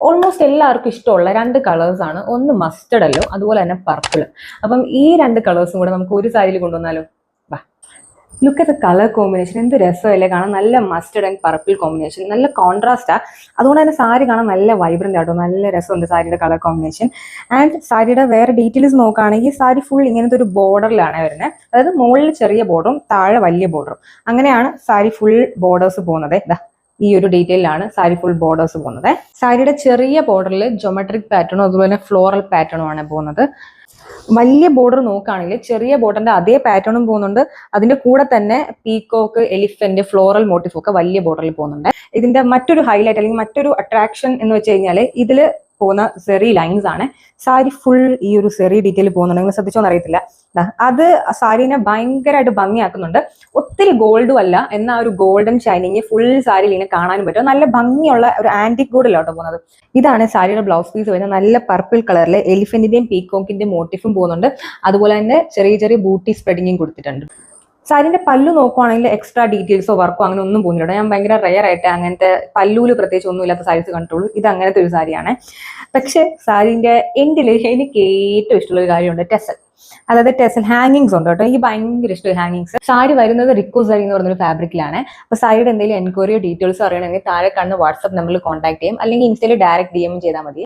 Almost എല്ലാവർക്കും ഇഷ്ടമുള്ള രണ്ട് കളേഴ്സ് ആണ്. ഒന്ന് മസ്റ്റർഡ് അല്ലോ, അതുപോലെ തന്നെ പർപ്പിൾ. അപ്പം ഈ രണ്ട് കളേഴ്സും കൂടെ നമുക്ക് ഒരു സാരിയിൽ കൊണ്ടുവന്നാലോ? Look at the colour combination, എന്ത് രസമല്ലേ കാണാൻ. നല്ല മസ്റ്റർഡ് ആൻഡ് പർപ്പിൾ കോമ്പിനേഷൻ, നല്ല കോൺട്രാസ്റ്റാ. അതുകൊണ്ട് തന്നെ സാരി കാണാൻ നല്ല വൈബ്രന്റ് ആട്ടോ, നല്ല രസമുണ്ട് സാരിയുടെ കളർ കോമ്പിനേഷൻ. ആൻഡ് സാരിയുടെ വേറെ ഡീറ്റെയിൽസ് നോക്കുകയാണെങ്കിൽ സാരി ഫുൾ ഇങ്ങനത്തെ ഒരു ബോർഡറിലാണ് വരുന്നത്. അതായത് മുകളിൽ ചെറിയ ബോർഡറും താഴെ വലിയ ബോർഡറും, അങ്ങനെയാണ് സാരി ഫുൾ ബോർഡേഴ്സ് പോകുന്നത്. ഈ ഒരു ഡീറ്റെയിലാണ് സാരി ഫുൾ ബോർഡേഴ്സ് പോകുന്നത്. സാരിയുടെ ചെറിയ ബോർഡറിൽ ജോമെട്രിക് പാറ്റേണും അതുപോലെ ഫ്ലോറൽ പാറ്റേണും ആണ് പോകുന്നത്. വലിയ ബോർഡർ നോക്കുകയാണെങ്കിൽ ചെറിയ ബോർഡറിന്റെ അതേ പാറ്റേണും പോകുന്നുണ്ട്. അതിന്റെ കൂടെ തന്നെ പീകോക്ക്, എലിഫന്റ്, ഫ്ലോറൽ മോട്ടീഫ് ഒക്കെ വലിയ ബോർഡറിൽ പോകുന്നുണ്ട്. ഇതിന്റെ മറ്റൊരു ഹൈലൈറ്റ് അല്ലെങ്കിൽ മറ്റൊരു അട്രാക്ഷൻ എന്ന് വെച്ച് കഴിഞ്ഞാൽ ഇതിൽ പോകുന്ന സെറി ലൈൻസ് ആണ്. സാരി ഫുൾ ഈ ഒരു സെറി ഡീറ്റെയിൽ പോകുന്നുണ്ട്, ശ്രദ്ധിച്ചോന്ന് അറിയത്തില്ല. അത് സാരീനെ ഭയങ്കരമായിട്ട് ഭംഗിയാക്കുന്നുണ്ട്. ഒത്തിരി ഗോൾഡും അല്ല, എന്നാൽ ഒരു ഗോൾഡൻ ഷൈനിങ് ഫുൾ സാരിയിൽ ഇങ്ങനെ കാണാനും പറ്റും. നല്ല ഭംഗിയുള്ള ഒരു ആന്റിക് ഗോൾഡിലോട്ടോ പോകുന്നത്. ഇതാണ് സാരിയുടെ ബ്ലൗസ് പീസ് വരുന്നത്. നല്ല പർപ്പിൾ കളറിൽ എലിഫന്റിന്റെയും പീകോക്കിന്റെയും മോട്ടീഫും പോകുന്നുണ്ട്. അതുപോലെ തന്നെ ചെറിയ ചെറിയ ബൂട്ടി സ്പ്രെഡിങ്ങും കൊടുത്തിട്ടുണ്ട്. സാരിന്റെ പല്ലു നോക്കുവാണെങ്കിൽ എക്സ്ട്രാ ഡീറ്റെയിൽസോ വർക്കോ അങ്ങനെ ഒന്നും പോകുന്നില്ല. ഞാൻ ഭയങ്കര റെയർ ആയിട്ട് അങ്ങനത്തെ പല്ലൂല് പ്രത്യേകിച്ച് ഒന്നും ഇല്ലാത്ത സാരീസ് കണ്ടിട്ടുള്ളൂ. ഇത് അങ്ങനത്തെ ഒരു സാരിയാണ്. പക്ഷെ സാരിന്റെ എൻഡിൽ എനിക്ക് ഏറ്റവും ഇഷ്ടമുള്ള ഒരു കാര്യമുണ്ട്, ടെസൽ. അതായത് ടെസൽ ഹാങ്ങിങ്സ് ഉണ്ട് കേട്ടോ. എനിക്ക് ഭയങ്കര ഇഷ്ടം ഹാങ്ങിങ്സ്. സാരി വരുന്നത് റിക്കോ സാരി എന്ന് പറഞ്ഞൊരു ഫാബ്രിക്കിലാണ്. അപ്പൊ സാരിയുടെ എന്തെങ്കിലും എൻക്വയറിയോ ഡീറ്റെയിൽസോ അറിയണമെങ്കിൽ താഴെ കാണുന്ന വാട്സ്ആപ്പ് നമ്പറിൽ കോൺടാക്ട് ചെയ്യും, അല്ലെങ്കിൽ ഇൻസ്റ്റയിൽ ഡയറക്റ്റ് DM ചെയ്താൽ മതി.